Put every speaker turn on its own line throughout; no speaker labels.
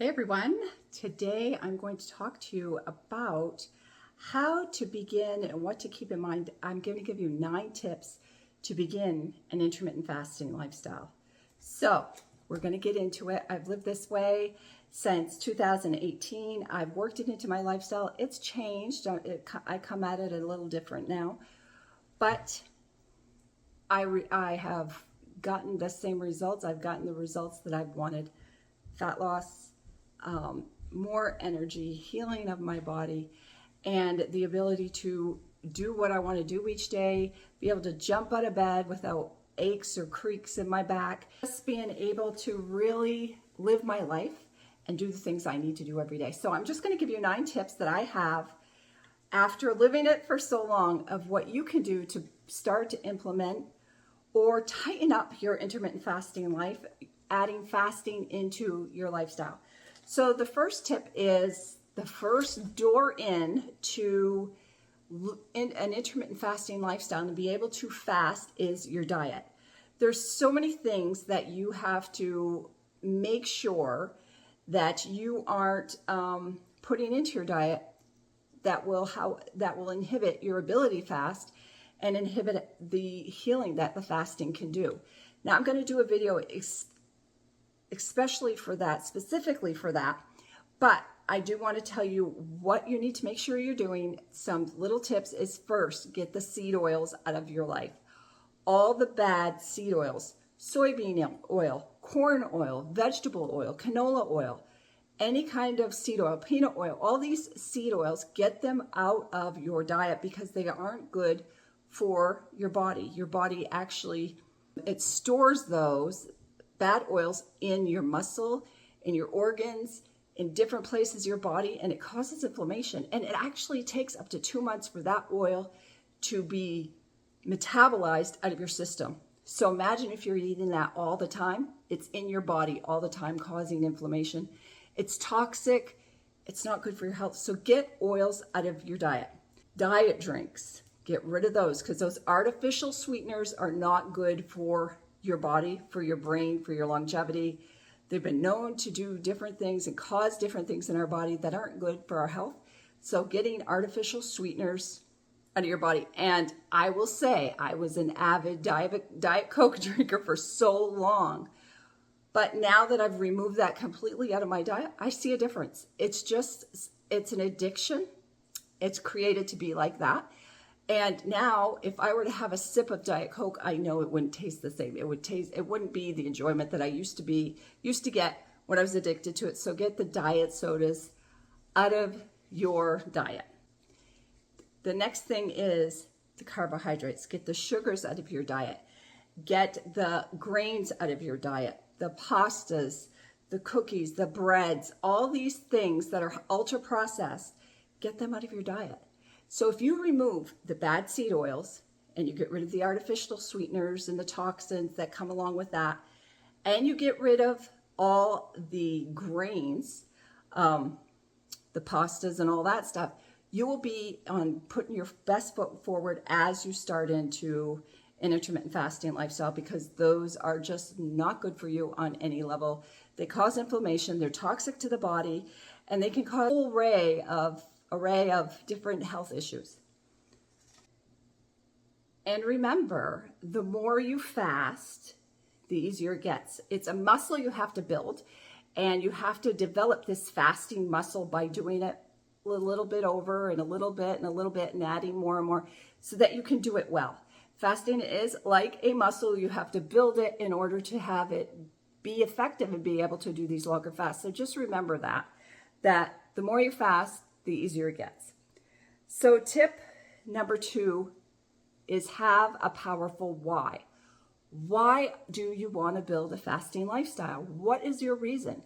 Hey everyone, today I'm going to talk to you about how to begin and what to keep in mind. I'm going to give you 9 tips to begin an intermittent fasting lifestyle. So we're going to get into it. I've lived this way since 2018. I've worked it into my lifestyle. It's changed. I come at it a little different now, but I have gotten the same results. I've gotten the results that I've wanted: fat loss, more energy, healing of my body, and the ability to do what I want to do each day, be able to jump out of bed without aches or creaks in my back, just being able to really live my life and do the things I need to do every day. So I'm just going to give you 9 tips that I have after living it for so long of what you can do to start to implement or tighten up your intermittent fasting life, adding fasting into your lifestyle. So the first tip is the first door in to an intermittent fasting lifestyle and be able to fast is your diet. There's so many things that you have to make sure that you aren't putting into your diet that will inhibit your ability to fast and inhibit the healing that the fasting can do. Now I'm going to do a video especially for that, specifically for that. But I do want to tell you what you need to make sure you're doing. Some little tips is first, get the seed oils out of your life. All the bad seed oils, soybean oil, corn oil, vegetable oil, canola oil, any kind of seed oil, peanut oil, all these seed oils, get them out of your diet because they aren't good for your body. Your body actually, it stores those bad oils in your muscle, in your organs, in different places of your body, and it causes inflammation. And it actually takes up to 2 months for that oil to be metabolized out of your system. So imagine if you're eating that all the time. It's in your body all the time, causing inflammation. It's toxic. It's not good for your health. So get oils out of your diet. Diet drinks, get rid of those because those artificial sweeteners are not good for your body, for your brain, for your longevity. They've been known to do different things and cause different things in our body that aren't good for our health. So getting artificial sweeteners out of your body. And I will say, I was an avid Diet Coke drinker for so long. But now that I've removed that completely out of my diet, I see a difference. It's an addiction. It's created to be like that. And now, if I were to have a sip of Diet Coke, I know it wouldn't taste the same. It wouldn't be the enjoyment that I used to get when I was addicted to it. So get the diet sodas out of your diet. The next thing is the carbohydrates. Get the sugars out of your diet. Get the grains out of your diet. The pastas, the cookies, the breads, all these things that are ultra processed, get them out of your diet. So if you remove the bad seed oils and you get rid of the artificial sweeteners and the toxins that come along with that, and you get rid of all the grains, the pastas and all that stuff, you will be on putting your best foot forward as you start into an intermittent fasting lifestyle, because those are just not good for you on any level. They cause inflammation, they're toxic to the body, and they can cause a whole array of different health issues. And remember, the more you fast, the easier it gets. It's a muscle you have to build, and you have to develop this fasting muscle by doing it a little bit over and a little bit and a little bit and adding more and more so that you can do it well. Fasting is like a muscle. You have to build it in order to have it be effective and be able to do these longer fasts. So just remember that the more you fast, the easier it gets. So tip number 2 is have a powerful why. Why do you want to build a fasting lifestyle? What is your reason?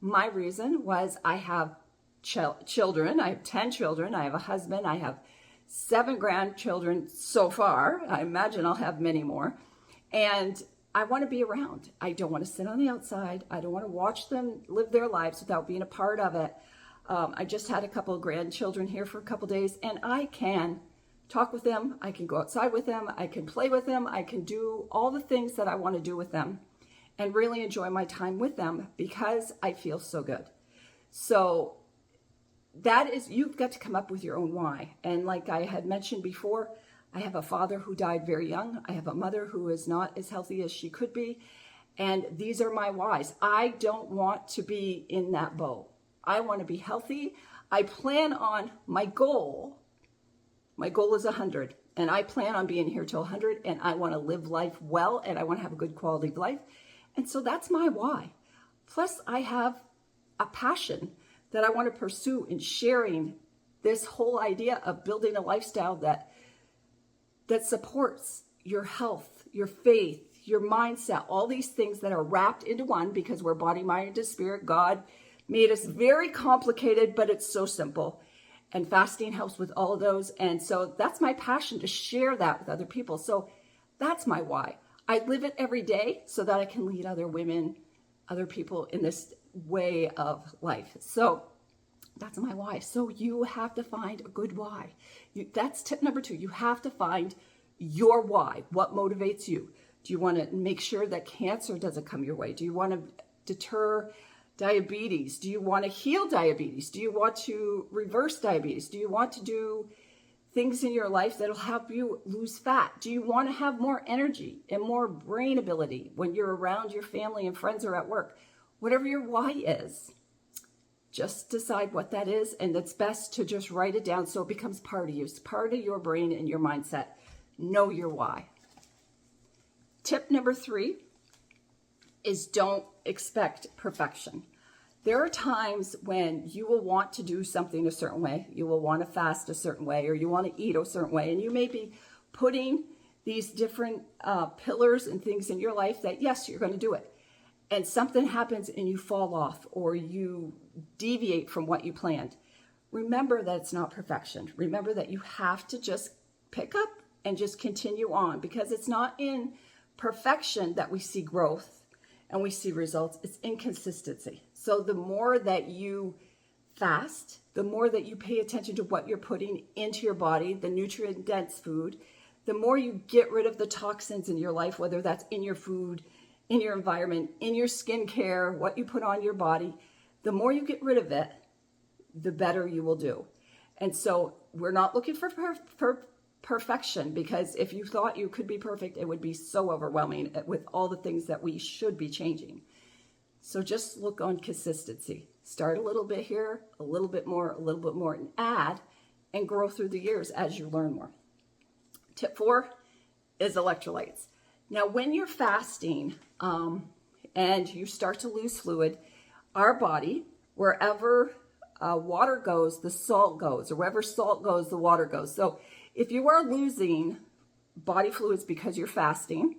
My reason was I have children. I have 10 children. I have a husband. I have 7 grandchildren so far. I imagine I'll have many more. And I want to be around. I don't want to sit on the outside. I don't want to watch them live their lives without being a part of it. I just had a couple of grandchildren here for a couple of days, and I can talk with them. I can go outside with them. I can play with them. I can do all the things that I want to do with them and really enjoy my time with them because I feel so good. So that is, you've got to come up with your own why. And like I had mentioned before, I have a father who died very young. I have a mother who is not as healthy as she could be. And these are my whys. I don't want to be in that boat. I want to be healthy. I plan on my goal. My goal is 100. And I plan on being here till 100. And I want to live life well. And I want to have a good quality of life. And so that's my why. Plus, I have a passion that I want to pursue in sharing this whole idea of building a lifestyle that supports your health, your faith, your mindset, all these things that are wrapped into one, because we're body, mind, and spirit. God made us very complicated, but it's so simple. And fasting helps with all of those. And so that's my passion, to share that with other people. So that's my why. I live it every day so that I can lead other women, other people in this way of life. So that's my why. So you have to find a good why. That's tip number 2. You have to find your why. What motivates you? Do you want to make sure that cancer doesn't come your way? Do you want to deter diabetes? Do you want to heal diabetes? Do you want to reverse diabetes? Do you want to do things in your life that'll help you lose fat? Do you want to have more energy and more brain ability when you're around your family and friends or at work? Whatever your why is, just decide what that is, and it's best to just write it down so it becomes part of you. It's part of your brain and your mindset. Know your why. Tip number 3 is don't expect perfection. There are times when you will want to do something a certain way. You will want to fast a certain way, or you want to eat a certain way. And you may be putting these different pillars and things in your life that, yes, you're going to do it. And something happens and you fall off, or you deviate from what you planned. Remember that it's not perfection. Remember that you have to just pick up and just continue on, because it's not in perfection that we see growth and we see results. It's inconsistency. So the more that you fast, the more that you pay attention to what you're putting into your body, the nutrient-dense food, the more you get rid of the toxins in your life, whether that's in your food, in your environment, in your skincare, what you put on your body, the more you get rid of it, the better you will do. And so we're not looking for perfection, because if you thought you could be perfect, it would be so overwhelming with all the things that we should be changing. So just look on consistency. Start a little bit here, a little bit more, and add, and grow through the years as you learn more. Tip 4 is electrolytes. Now, when you're fasting and you start to lose fluid, our body, wherever water goes, the salt goes, or wherever salt goes, the water goes. So if you are losing body fluids because you're fasting,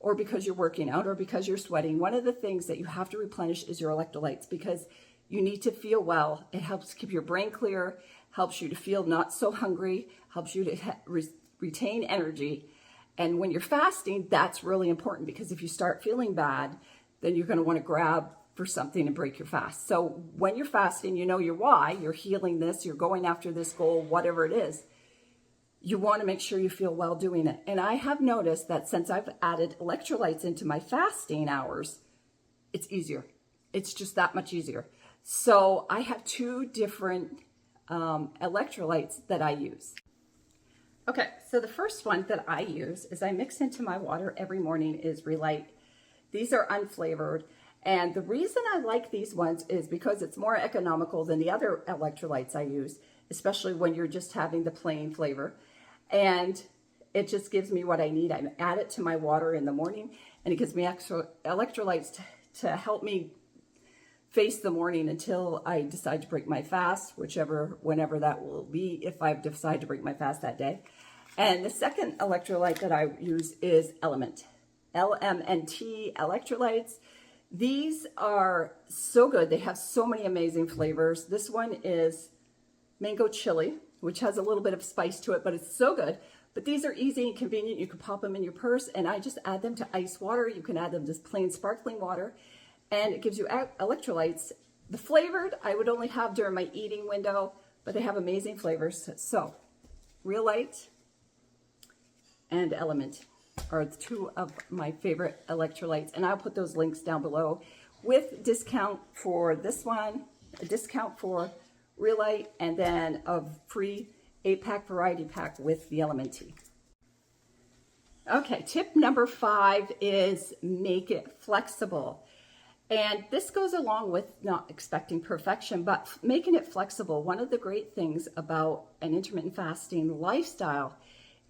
or because you're working out, or because you're sweating, one of the things that you have to replenish is your electrolytes, because you need to feel well. It helps keep your brain clear, helps you to feel not so hungry, helps you to retain energy. And when you're fasting, that's really important, because if you start feeling bad, then you're going to want to grab for something and break your fast. So when you're fasting, you know your why, you're healing this, you're going after this goal, whatever it is. You want to make sure you feel well doing it. And I have noticed that since I've added electrolytes into my fasting hours, it's easier. It's just that much easier. So I have 2 different electrolytes that I use. Okay, so the first one that I use is I mix into my water every morning is Relight. These are unflavored. And the reason I like these ones is because it's more economical than the other electrolytes I use, especially when you're just having the plain flavor. And it just gives me what I need. I add it to my water in the morning, and it gives me extra electrolytes to help me face the morning until I decide to break my fast, whenever that will be, if I decide to break my fast that day. And the second electrolyte that I use is Element. LMNT electrolytes. These are so good. They have so many amazing flavors. This one is mango chili, which has a little bit of spice to it, but it's so good. But these are easy and convenient. You can pop them in your purse, and I just add them to ice water. You can add them to plain sparkling water, and it gives you electrolytes. The flavored, I would only have during my eating window, but they have amazing flavors. So, Real Light and Element are 2 of my favorite electrolytes, and I'll put those links down below with discount for this one a discount for Relight, and then a free 8-pack variety pack with the Element Tea. Okay, tip number 5 is make it flexible. And this goes along with not expecting perfection, but making it flexible. One of the great things about an intermittent fasting lifestyle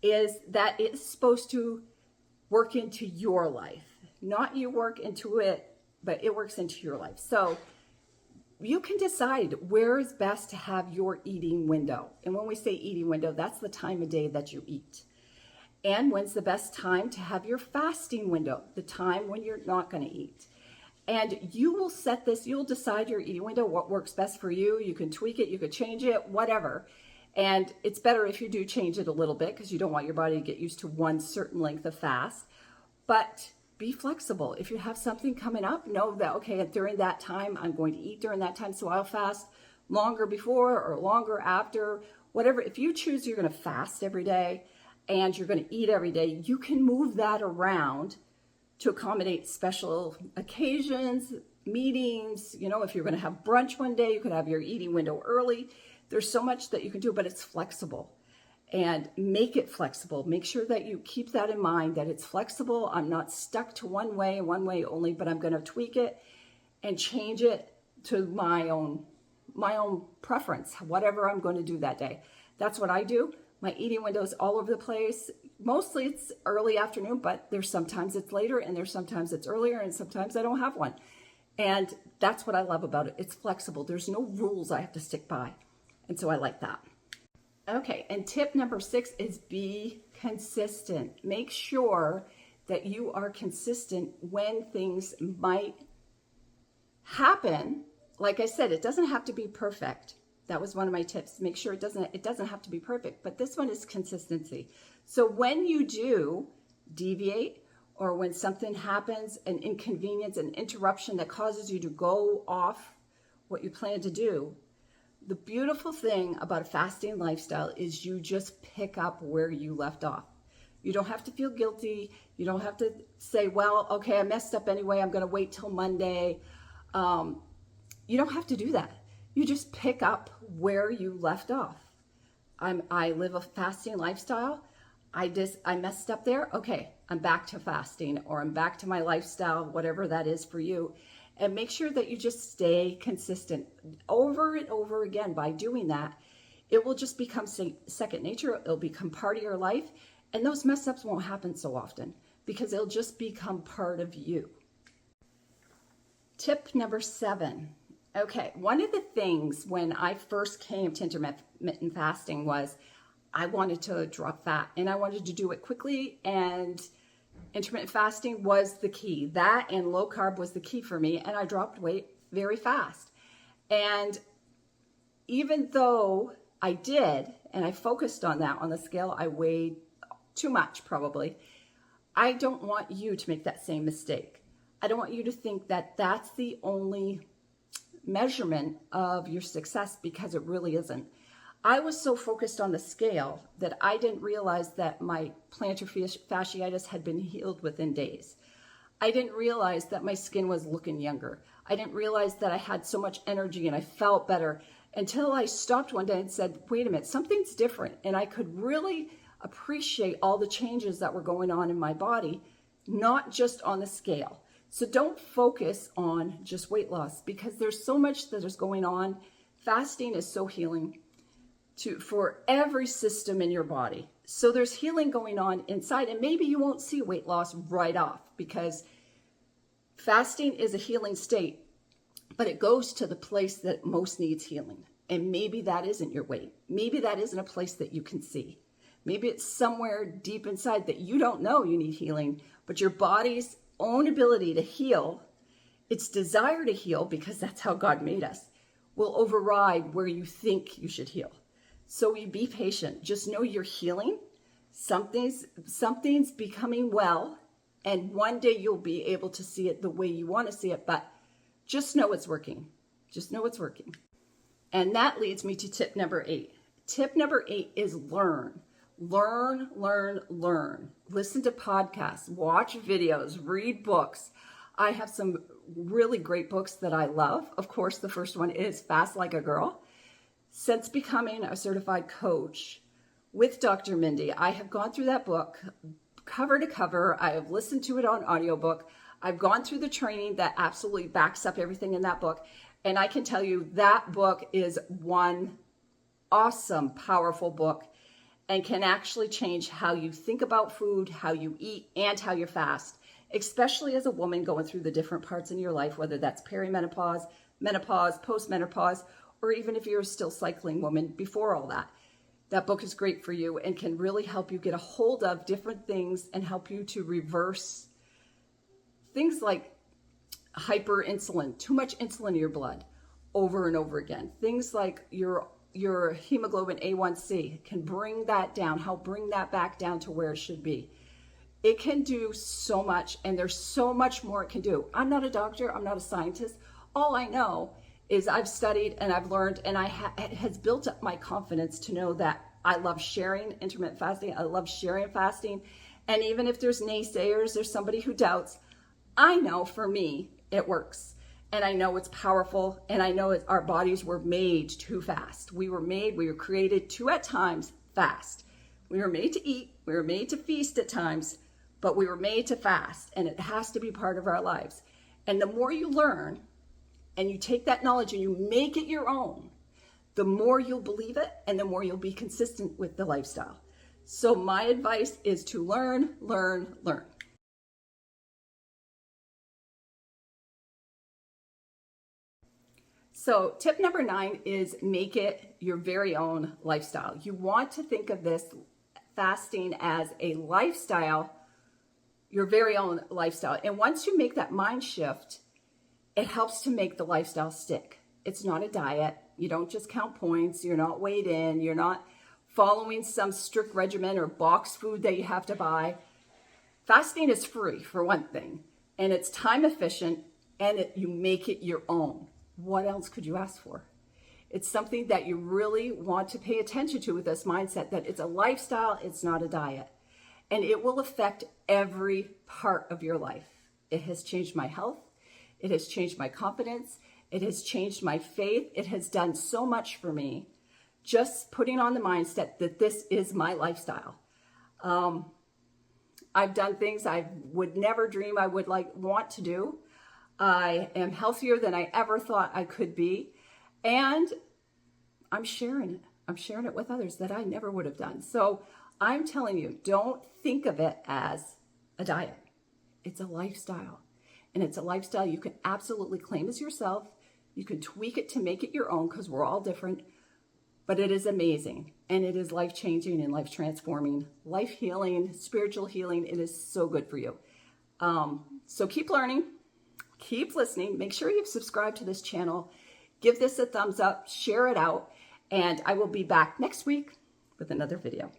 is that it's supposed to work into your life. Not you work into it, but it works into your life. So you can decide where is best to have your eating window. And when we say eating window, that's the time of day that you eat. And when's the best time to have your fasting window, the time when you're not going to eat. And you will set this, you'll decide your eating window, what works best for you. You can tweak it, you could change it, whatever. And it's better if you do change it a little bit because you don't want your body to get used to one certain length of fast. But be flexible. If you have something coming up, know that, okay, during that time, I'm going to eat during that time, so I'll fast longer before or longer after, whatever. If you choose you're going to fast every day and you're going to eat every day, you can move that around to accommodate special occasions, meetings. You know, if you're going to have brunch one day, you could have your eating window early. There's so much that you can do, but it's flexible. And make it flexible. Make sure that you keep that in mind, that it's flexible. I'm not stuck to one way only, but I'm going to tweak it and change it to my own preference, whatever I'm going to do that day. That's what I do. My eating window is all over the place. Mostly it's early afternoon, but there's sometimes it's later and there's sometimes it's earlier and sometimes I don't have one. And that's what I love about it. It's flexible. There's no rules I have to stick by. And so I like that. Okay, and tip number 6 is be consistent. Make sure that you are consistent when things might happen. Like I said, it doesn't have to be perfect. That was one of my tips. Make sure it doesn't have to be perfect, but this one is consistency. So when you do deviate or when something happens, an inconvenience, an interruption that causes you to go off what you plan to do, the beautiful thing about a fasting lifestyle is you just pick up where you left off. You don't have to feel guilty. You don't have to say, well, okay, I messed up anyway. I'm going to wait till Monday. You don't have to do that. You just pick up where you left off. I live a fasting lifestyle. I messed up there. Okay, I'm back to fasting, or I'm back to my lifestyle, whatever that is for you. And make sure that you just stay consistent over and over again. By doing that, it will just become second nature. It'll become part of your life. And those mess ups won't happen so often because it'll just become part of you. Tip number 7. Okay, one of the things when I first came to intermittent fasting was I wanted to drop fat and I wanted to do it quickly, and intermittent fasting was the key. That and low carb was the key for me, and I dropped weight very fast. And even though I did, and I focused on that on the scale, I weighed too much probably. I don't want you to make that same mistake. I don't want you to think that that's the only measurement of your success, because it really isn't. I was so focused on the scale that I didn't realize that my plantar fasciitis had been healed within days. I didn't realize that my skin was looking younger. I didn't realize that I had so much energy and I felt better until I stopped one day and said, wait a minute, something's different. And I could really appreciate all the changes that were going on in my body, not just on the scale. So don't focus on just weight loss, because there's so much that is going on. Fasting is so healing for every system in your body. So there's healing going on inside, and maybe you won't see weight loss right off because fasting is a healing state, but it goes to the place that most needs healing. And maybe that isn't your weight. Maybe that isn't a place that you can see. Maybe it's somewhere deep inside that you don't know you need healing, but your body's own ability to heal, its desire to heal, because that's how God made us, will override where you think you should heal. So you be patient. Just know you're healing. Something's becoming well, and one day you'll be able to see it the way you want to see it, but just know it's working. Just know it's working. And that leads me to tip number 8. Tip number 8 is learn. Learn, learn, learn. Listen to podcasts, watch videos, read books. I have some really great books that I love. Of course, the first one is Fast Like a Girl. Since becoming a certified coach with Dr. Mindy, I have gone through that book cover to cover. I have listened to it on audiobook. I've gone through the training that absolutely backs up everything in that book. And I can tell you that book is one awesome, powerful book and can actually change how you think about food, how you eat, and how you fast, especially as a woman going through the different parts in your life, whether that's perimenopause, menopause, postmenopause, or even if you're a still cycling woman before all that. That book is great for you and can really help you get a hold of different things and help you to reverse things like hyperinsulin, too much insulin in your blood over and over again. Things like your hemoglobin A1C can bring that down, help bring that back down to where it should be. It can do so much, and there's so much more it can do. I'm not a doctor, I'm not a scientist. All I know is I've studied and I've learned, and it has built up my confidence to know that I love sharing intermittent fasting. I love sharing fasting. And even if there's naysayers, there's somebody who doubts, I know for me, it works. And I know it's powerful. And I know our bodies were made to fast. We were created to at times fast. We were made to eat. We were made to feast at times, but we were made to fast. And it has to be part of our lives. And the more you learn, and you take that knowledge and you make it your own, the more you'll believe it and the more you'll be consistent with the lifestyle. So my advice is to learn, learn, learn. So tip number 9 is make it your very own lifestyle. You want to think of this fasting as a lifestyle, your very own lifestyle. And once you make that mind shift, it helps to make the lifestyle stick. It's not a diet. You don't just count points. You're not weighed in. You're not following some strict regimen or box food that you have to buy. Fasting is free, for one thing, and it's time efficient, and you make it your own. What else could you ask for? It's something that you really want to pay attention to with this mindset that it's a lifestyle, it's not a diet, and it will affect every part of your life. It has changed my health. It has changed my confidence. It has changed my faith. It has done so much for me. Just putting on the mindset that this is my lifestyle. I've done things I would never dream I would want to do. I am healthier than I ever thought I could be. And I'm sharing it. I'm sharing it with others that I never would have done. So I'm telling you, don't think of it as a diet. It's a lifestyle. And it's a lifestyle you can absolutely claim as yourself. You can tweak it to make it your own because we're all different. But it is amazing. And it is life-changing and life-transforming, life-healing, spiritual healing. It is so good for you. So keep learning. Keep listening. Make sure you've subscribed to this channel. Give this a thumbs up. Share it out. And I will be back next week with another video.